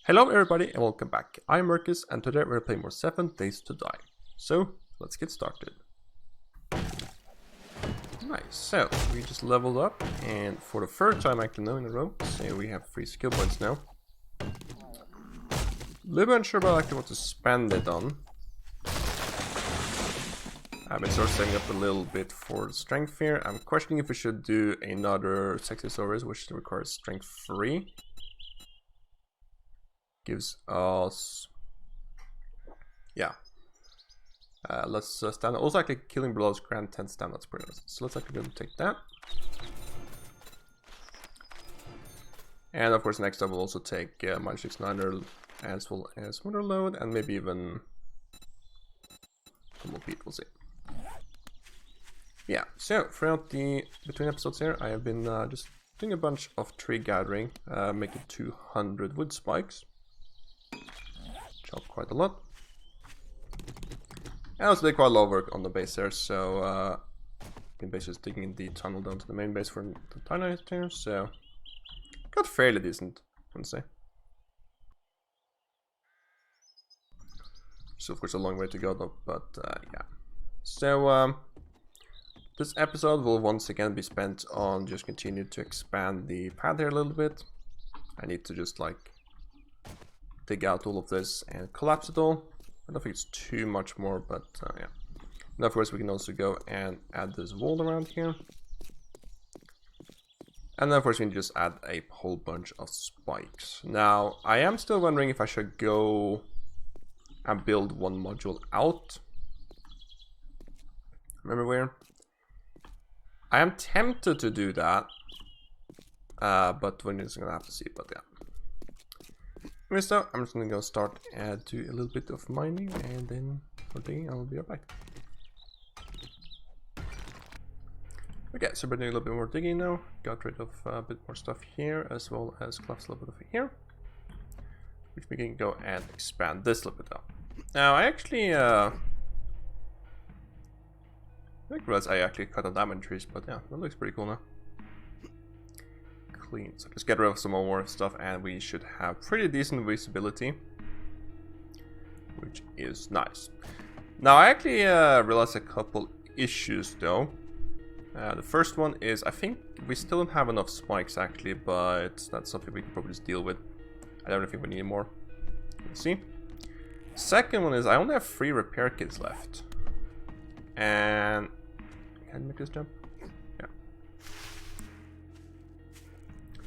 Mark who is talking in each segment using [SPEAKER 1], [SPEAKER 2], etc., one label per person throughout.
[SPEAKER 1] Hello everybody and welcome back. I'm Merces and today we're playing more 7 Days to Die. So let's get started. Nice, so we just leveled up and for the third time actually now in a row, so we have 3 skill points now. Little unsure about actually what to spend it on. I've been sort of setting up a little bit for strength here. I'm questioning if we should do another sexy service which requires strength 3. Gives us, yeah. Let's stand. Also, actually, killing blows grant 10 stamina. That's pretty nice. So let's actually go and take that. And of course, next I will also take minus 69er as well as winter load, and maybe even some more people. We'll see. Yeah. So throughout the between episodes here, I have been just doing a bunch of tree gathering, making 200 wood spikes. Chop quite a lot. I also did quite a lot of work on the base there, so been basically digging the tunnel down to the main base for the tunnel here, so got fairly decent, I would say. So of course a long way to go though, but yeah. So this episode will once again be spent on just continue to expand the pad here a little bit. I need to just like dig out all of this and collapse it all. I don't think it's too much more, but yeah. And of course we can also go and add this wall around here. And then of course we can just add a whole bunch of spikes. Now I am still wondering if I should go and build one module out. Remember where? I am tempted to do that. But we're just gonna have to see, but yeah. Anyway, so I'm just gonna go start and do a little bit of mining, and then for digging I'll be right back. Okay, so we're doing a little bit more digging now. Got rid of a bit more stuff here, as well as collapsed a little bit over here, which we can go and expand this a little bit out. Now I actually I didn't realize I actually cut down diamond trees, but yeah, that looks pretty cool now. Clean. So just get rid of some more stuff and we should have pretty decent visibility, which is nice. Now I actually realized a couple issues though. The first one is I think we still don't have enough spikes actually, but that's something we can probably just deal with. I don't think we need more. Let's see. Second one is I only have 3 repair kits left. And can I make this jump?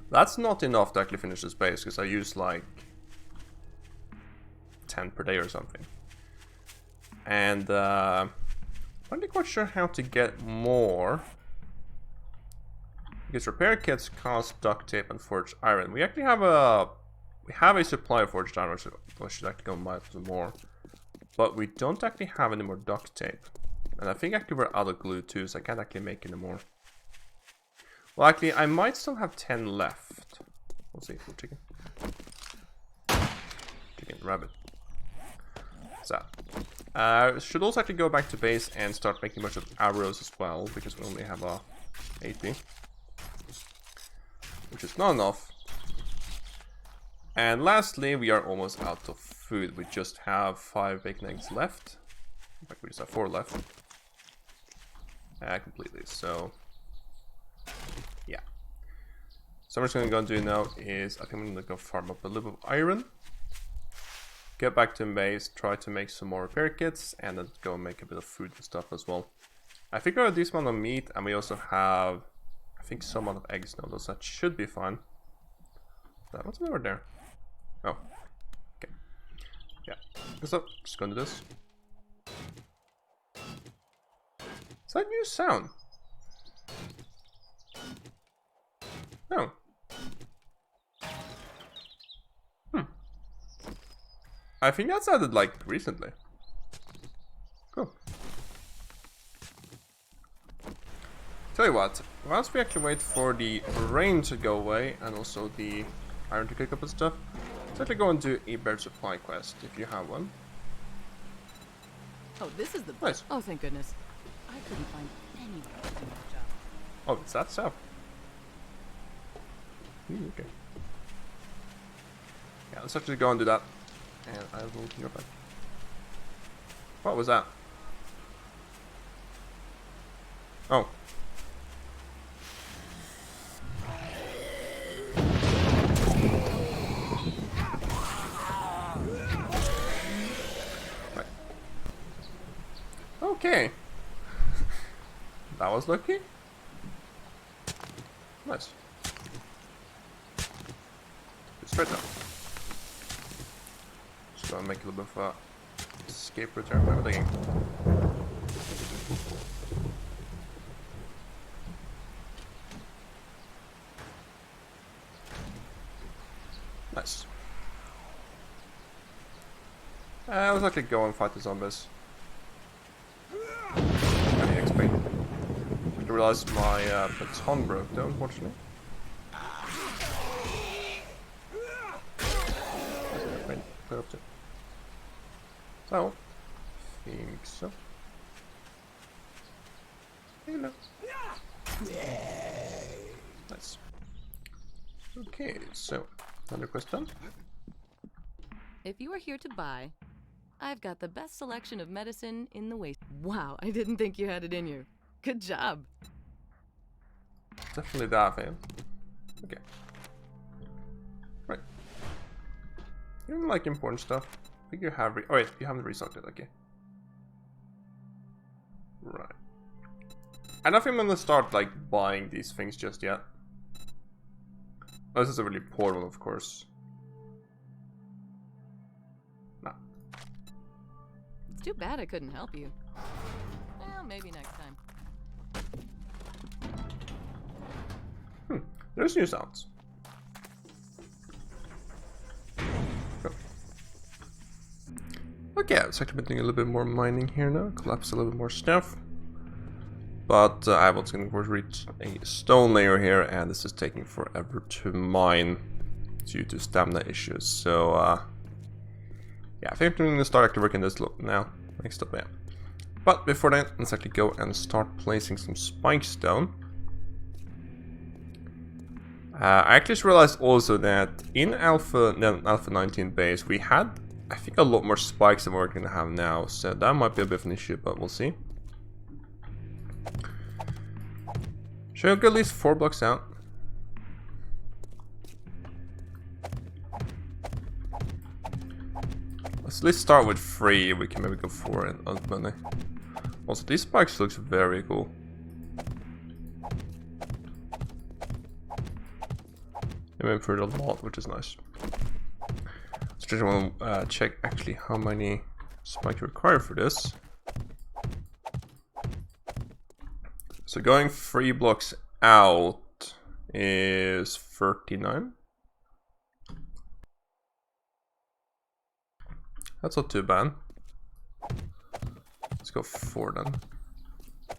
[SPEAKER 1] That's not enough to actually finish this base, because I use like 10 per day or something. And I'm not quite sure how to get more. Because repair kits cost duct tape and forged iron. We actually have a supply of forged iron, so I should actually go and buy some more. But we don't actually have any more duct tape. And I think actually we're out of glue too, so I can't actually make any more. Well, actually, I might still have 10 left. We'll see. Chicken. Chicken, rabbit. So, should also actually go back to base and start making a bunch of arrows as well, because we only have 80. Which is not enough. And lastly, we are almost out of food. We just have 5 bacon eggs left. In fact, we just have 4 left. Completely, so... yeah. So what I'm just gonna go and do now is I think I'm gonna go farm up a little bit of iron, get back to base, try to make some more repair kits, and then go and make a bit of food and stuff as well. I think we have a decent amount of meat, and we also have I think some amount of eggs now, so that should be fine. What's over there? Oh, okay. Yeah. So just gonna do this. Is that a new sound? No. I think that's added like recently. Cool. Tell you what, once we actually wait for the rain to go away and also the iron to cook up and stuff, let's actually go and do a bird supply quest if you have one.
[SPEAKER 2] Oh, this is the
[SPEAKER 1] nice.
[SPEAKER 2] Oh, thank goodness. I couldn't find anyone to do that job.
[SPEAKER 1] Oh, is that so? Okay. Yeah, let's actually go and do that. And I will be right back. What was that? Oh. Right. Okay. That was lucky. Nice. Straight up. Just gonna make a little bit of a escape route there. What am I thinking? Nice. Let's actually go and fight the zombies. Any XP. I realized my baton broke though, unfortunately. Clear up to. So, think so. Hello. Nice. Okay, so another question.
[SPEAKER 2] If you are here to buy, I've got the best selection of medicine in the waste. Wow, I didn't think you had it in you. Good job.
[SPEAKER 1] Definitely that, man. Okay. Right. You don't like important stuff. I think you have. Oh wait, you haven't restocked it. Okay. Right. I don't think I'm gonna start like buying these things just yet. Oh, this is a really poor one, of course. Nah.
[SPEAKER 2] It's too bad I couldn't help you. Well, maybe next time.
[SPEAKER 1] There's new sounds. Cool. Okay, it's actually been doing a little bit more mining here now. Collapse a little bit more stuff. But I was going to reach a stone layer here, and this is taking forever to mine due to stamina issues. So, yeah, I think I'm going to start actually working this now. Next up, yeah. But before that, let's actually go and start placing some spike stone. I actually just realized also that in Alpha 19 base, we had, I think, a lot more spikes than we're going to have now. So that might be a bit of an issue, but we'll see. Should I go at least 4 blocks out? Let's at least start with 3. We can maybe go 4 and ultimately. Also, these spikes looks very cool. They improved a lot, which is nice. So just want to check actually how many spikes require for this. So going 3 blocks out is 39. That's not too bad. Let's go 4 then.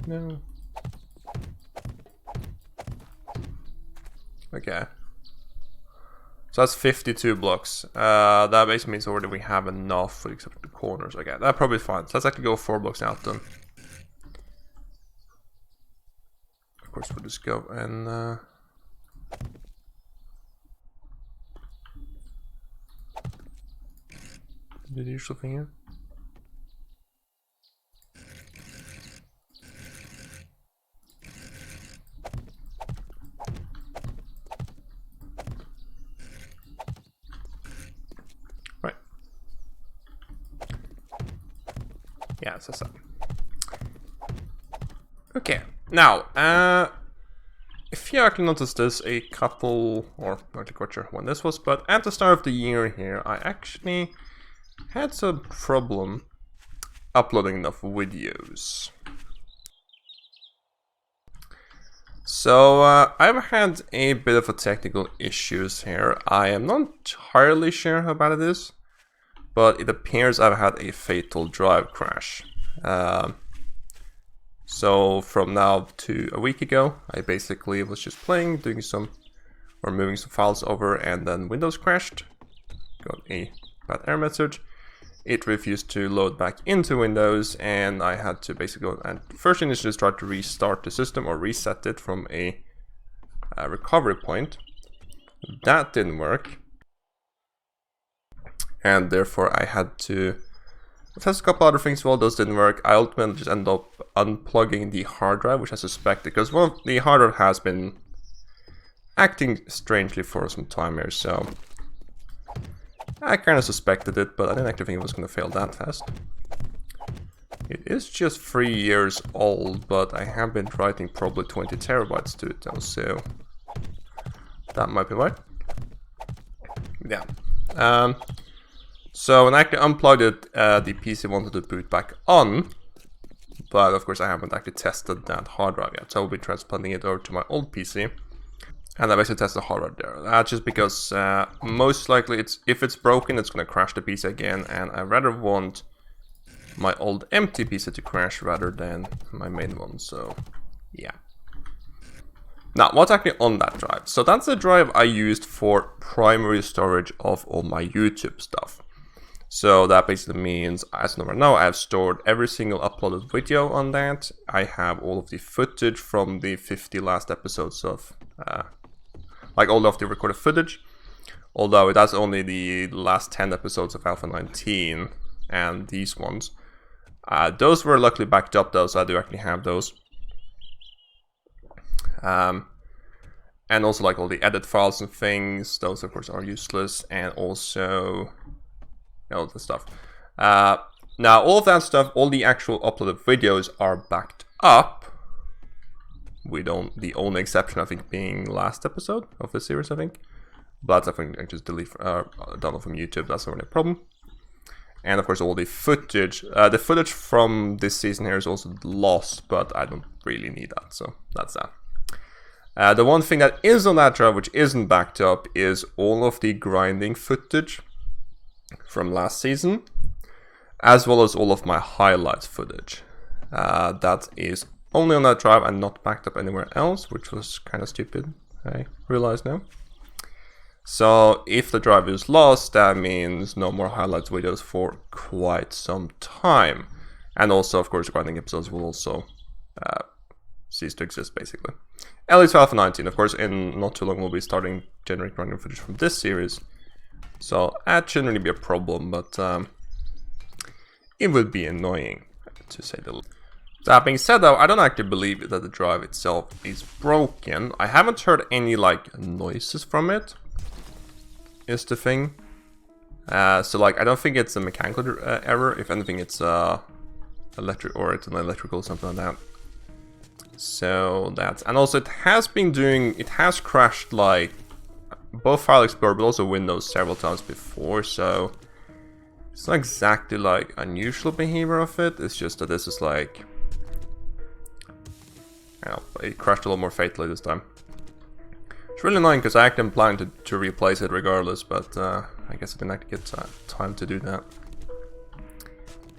[SPEAKER 1] No. Okay. So that's 52 blocks. That basically means already we have enough except for the corners. Okay, that's probably fine. So let's actually go 4 blocks out then. Of course, we'll just go and do the usual thing here. Right. Yeah, so. Okay. Now, if you actually noticed this a couple, or not quite sure when this was, but at the start of the year here, I actually had some problem uploading enough videos. So, I've had a bit of a technical issues here. I am not entirely sure how bad it is, but it appears I've had a fatal drive crash. So from now to a week ago, I basically was just playing, doing some, or moving some files over, and then Windows crashed. Got a bad error message. It refused to load back into Windows, and I had to basically go and first thing is just try to restart the system or reset it from a recovery point. That didn't work. and therefore I had to test a couple other things. Well, those didn't work. I ultimately just ended up unplugging the hard drive, which I suspected, because well, the hard drive has been acting strangely for some time here, so I kind of suspected it, but I didn't actually think it was going to fail that fast. It is just 3 years old, but I have been writing probably 20 terabytes to it though, so that might be right. Yeah. So when I actually unplugged it, the PC wanted to boot back on, but of course I haven't actually tested that hard drive yet, so I'll be transplanting it over to my old PC. And I basically test the hard drive there. That's just because most likely if it's broken, it's going to crash the PC again, and I rather want my old empty PC to crash rather than my main one, so yeah. Now, what's actually on that drive? So that's the drive I used for primary storage of all my YouTube stuff. So that basically means, as of right now, I have stored every single uploaded video on that. I have all of the footage from the 50 last episodes of, like all of the recorded footage. Although that's only the last 10 episodes of Alpha 19 and these ones. Those were luckily backed up though, so I do actually have those. And also like all the edit files and things, those of course are useless, and also all the stuff. Now all of that stuff, all the actual uploaded videos are backed up. The only exception I think being last episode of this series, I think. But that's something I just delete, download from YouTube, that's not really a problem. And of course all the footage from this season here is also lost, but I don't really need that, so that's that. The one thing that is on that drive which isn't backed up is all of the grinding footage from last season, as well as all of my highlights footage. That is only on that drive and not backed up anywhere else, which was kind of stupid, I realize now. So if the drive is lost, that means no more highlights videos for quite some time. And also, of course, grinding episodes will also cease to exist, basically. At least for Alpha 19. Of course, in not too long, we'll be starting generating grinding footage from this series. So that shouldn't really be a problem, but it would be annoying, to say the least. That being said, though, I don't actually believe that the drive itself is broken. I haven't heard any, like, noises from it, is the thing. So, like, I don't think it's a mechanical error. If anything, it's electric, or it's an electrical, something like that. So that's, and also it has crashed like both File Explorer but also Windows several times before, so it's not exactly like unusual behavior of it. It's just that this is like, I don't know, it crashed a lot more fatally this time. It's really annoying because I actually am planning to replace it regardless, but I guess I didn't actually get time to do that.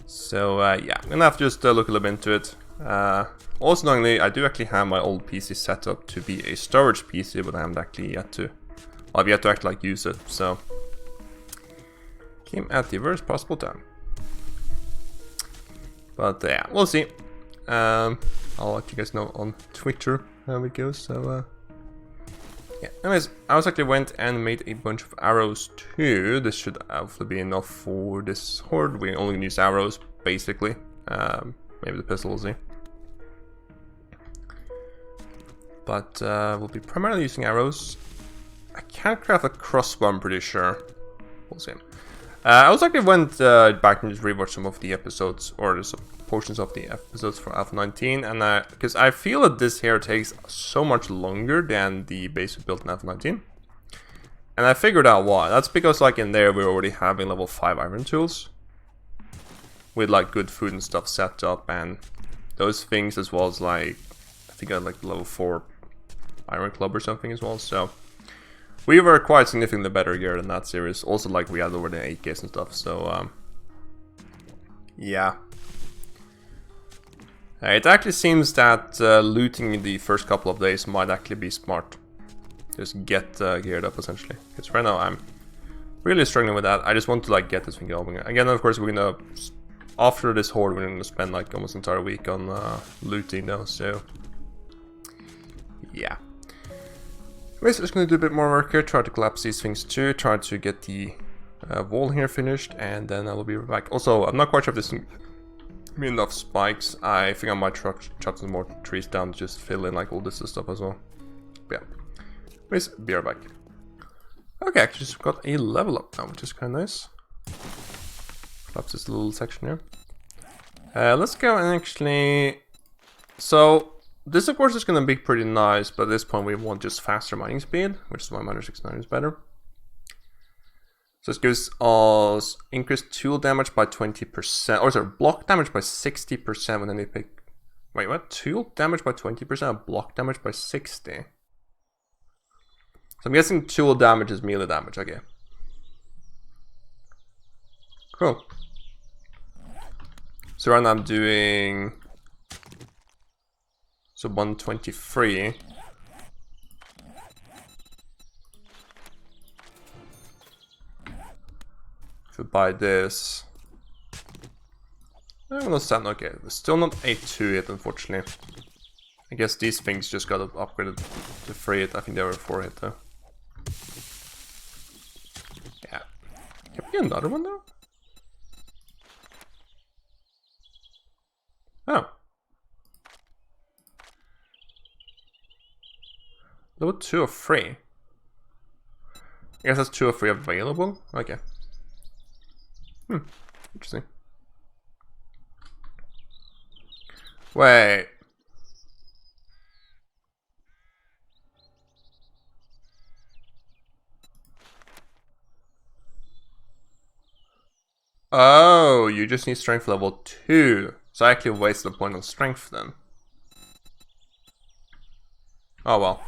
[SPEAKER 1] So yeah, I'm gonna have to just look a little bit into it. Also, knowingly, I do actually have my old PC set up to be a storage PC, but I haven't actually yet to, well, I've yet to actually like use it, so came at the worst possible time. But yeah, we'll see. I'll let you guys know on Twitter how it goes. So yeah. Anyways, I also actually went and made a bunch of arrows too. This should hopefully be enough for this horde. We only use arrows basically. Maybe the pistol, we'll see. But we'll be primarily using arrows. I can't craft a crossbow, I'm pretty sure. We'll see. I also actually went back and just rewatched some of the episodes, or some portions of the episodes for Alpha 19, and because I feel that this here takes so much longer than the basic build in Alpha 19. And I figured out why. That's because like in there we're already having level 5 iron tools. With like good food and stuff set up, and those things, as well as like, I think I had like level 4 iron club or something as well, so we were quite significantly better gear than that series. Also, like, we had over the 8Ks and stuff, so yeah. It actually seems that looting in the first couple of days might actually be smart. Just get geared up, essentially. Because right now I'm really struggling with that. I just want to like get this thing going. Again, of course, we're gonna, after this horde, we're gonna spend like almost an entire week on looting though, so yeah. Anyways, just gonna do a bit more work here, try to collapse these things too, try to get the Wall here finished, and then I will be right back. Also, I'm not quite sure if this is enough spikes. I think I might chop some more trees down to just fill in like all this stuff as well. But yeah. Anyways, be right back. Okay, actually just got a level up now, which is kind of nice. Collapse this little section here. Let's go and actually... So, this of course is going to be pretty nice, but at this point we want just faster mining speed, which is why miner 69 is better. So this gives us increased tool damage by 20%, or sorry, block damage by 60% when any pick... Wait, what? Tool damage by 20%, block damage by 60%. So I'm guessing tool damage is melee damage, okay. Cool. So right now I'm doing... So 123. If we buy this... I'm gonna stand okay. We're still not 8-2 yet, unfortunately. I guess these things just got upgraded to 3 hit. I think they were 4 hit though. Yeah. Can we get another one though? Oh. Level 2 or 3. I guess that's 2 or 3 available. Okay. Interesting. Wait. Oh, you just need strength level 2. So I actually wasted a point on strength then. Oh well.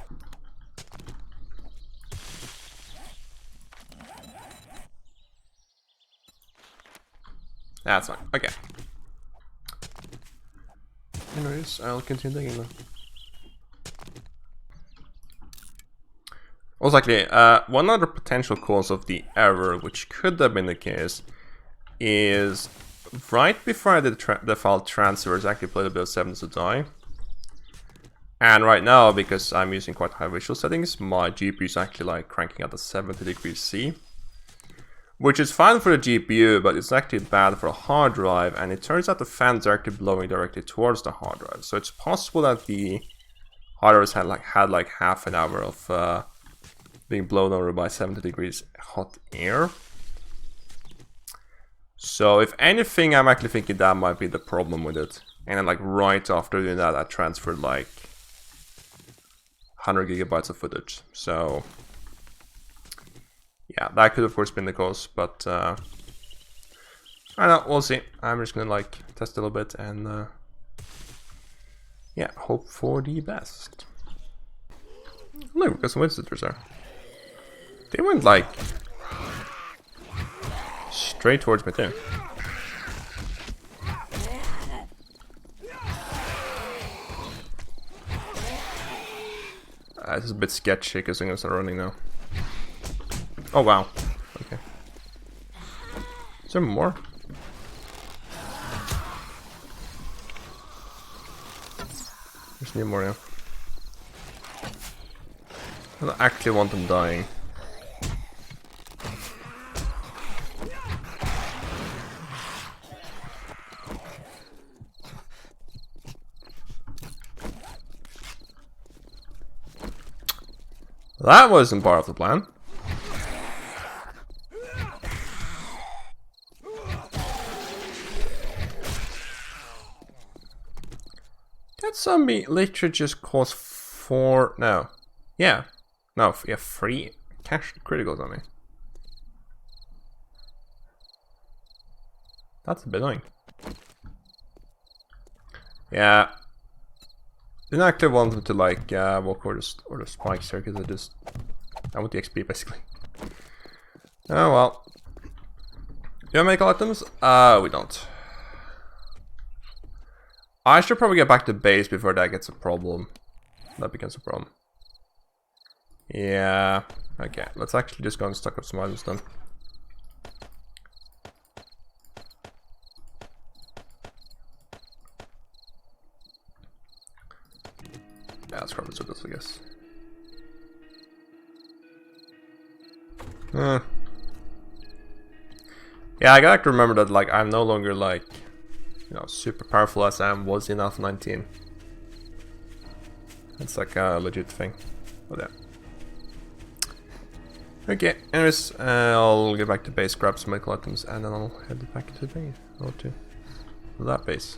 [SPEAKER 1] That's fine. Okay. Anyways, I'll continue digging then. Also, actually, one other potential cause of the error, which could have been the case, is right before I did the file transfers, I actually played a bit of 7DaysToDie. And right now, because I'm using quite high visual settings, my GPU is actually like cranking at the 70 degrees C. Which is fine for the GPU, but it's actually bad for a hard drive, and it turns out the fans are actually blowing directly towards the hard drive. So it's possible that the hard drive had like half an hour of being blown over by 70 degrees hot air. So if anything, I'm actually thinking that might be the problem with it. And then like right after doing that, I transferred like 100 gigabytes of footage. So yeah, that could of course been the cause, but I don't know, we'll see. I'm just gonna like test a little bit and yeah, hope for the best. Look, we've got some visitors there. They went like straight towards me too. This is a bit sketchy because I'm gonna start running now. Oh wow. Okay. Is there more? There's no more now. I don't actually want them dying. That wasn't part of the plan. That zombie literally just caused 4... No. Yeah. No, yeah, 3 cached criticals on me. That's a bit annoying. Yeah. Didn't actually want them to like walk over the spikes here because I want the XP basically. Oh well. Do I make items? We don't. I should probably get back to base before that gets a problem. That becomes a problem. Yeah. Okay, let's actually just go and stock up some items then. Yeah, let's grab this, I guess. Yeah, I gotta remember that, like, I'm no longer, like, you know, super powerful as I was in Alpha 19. It's like a legit thing. But yeah. Okay, anyways, I'll get back to base, grab some medical items, and then I'll head back to the thing. Or to that base.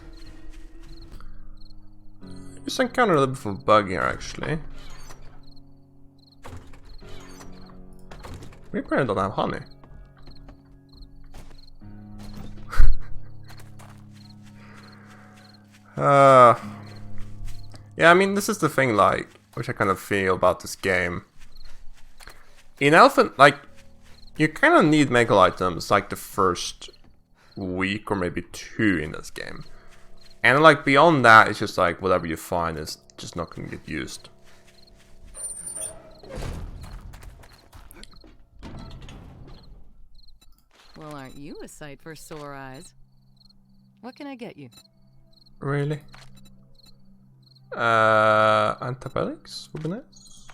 [SPEAKER 1] Just encountered a little bit of a bug here, actually. We apparently don't have honey. Yeah, I mean, this is the thing, like, which I kind of feel about this game. In Alpha, like, you kind of need medical items, like, the first week or maybe 2 in this game. And, like, beyond that, it's just, like, whatever you find is just not going to get used.
[SPEAKER 2] Well, aren't you a sight for sore eyes? What can I get you?
[SPEAKER 1] Really? Antibiotics would be nice.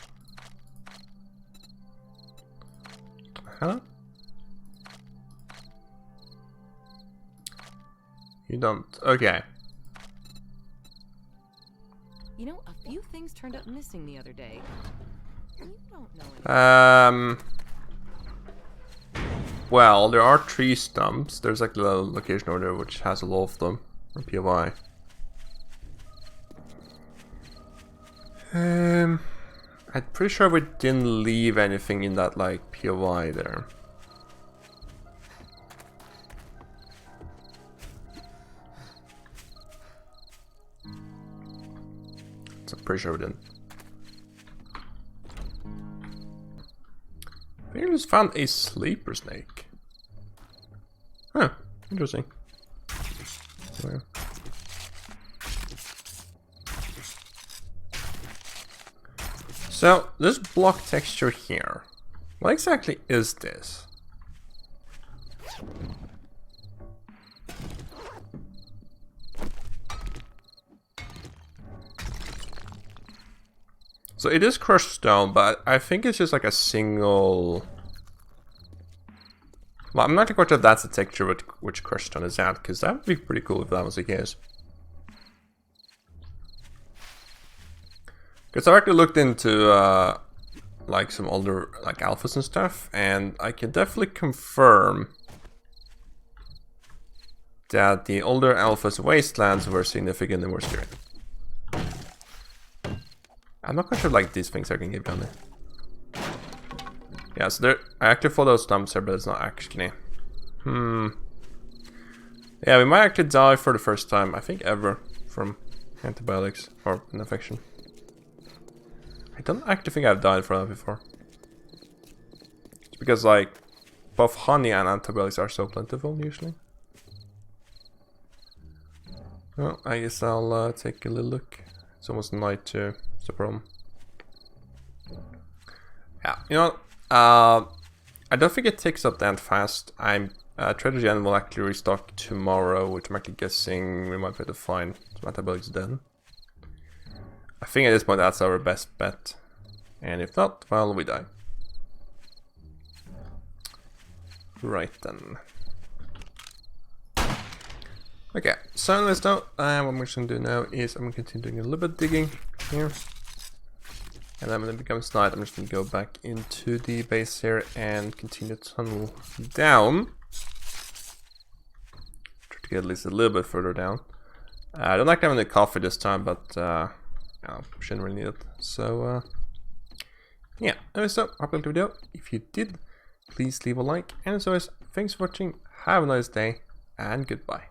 [SPEAKER 1] Huh? You don't. Okay.
[SPEAKER 2] You know, a few things turned up missing the other day. You don't know anything.
[SPEAKER 1] Well, there are tree stumps. There's like a little location over there which has a lot of them. Or POI. I'm pretty sure we didn't leave anything in that like POI there. So I'm pretty sure we didn't. I think I just found a sleeper snake. Huh, interesting. Where? So, this block texture here, what exactly is this? So it is crushed stone, but I think it's just like a single... Well, I'm not quite sure if that's the texture which crushed stone is at, because that would be pretty cool if that was the case. Because I've actually looked into like some older like alphas and stuff, and I can definitely confirm that the older alphas wastelands were significantly more scary. I'm not quite sure like these things I can give down there. Yeah, so there I actually follow those stumps here, but it's not actually. Yeah, we might actually die for the first time, I think ever, from antibiotics or an infection. I don't actually think I've died from that before. It's because like both honey and antibiotics are so plentiful usually. Well, I guess I'll take a little look. It's almost night too. It's the problem. Yeah, you know, I don't think it takes up that fast. Trader Gen will actually restock tomorrow, which I'm actually guessing we might be able to find some antibiotics then. I think at this point that's our best bet. And if not, well, we die. Right then. Okay, so anyways though, what I'm just going to do now is I'm going to continue doing a little bit of digging here. And then when it becomes night, I'm just going to go back into the base here and continue to tunnel down. Try to get at least a little bit further down. I don't actually have any coffee this time, but shouldn't really need it. So, yeah. Anyway, so, hope you liked the video. If you did, please leave a like. And as always, thanks for watching. Have a nice day, and goodbye.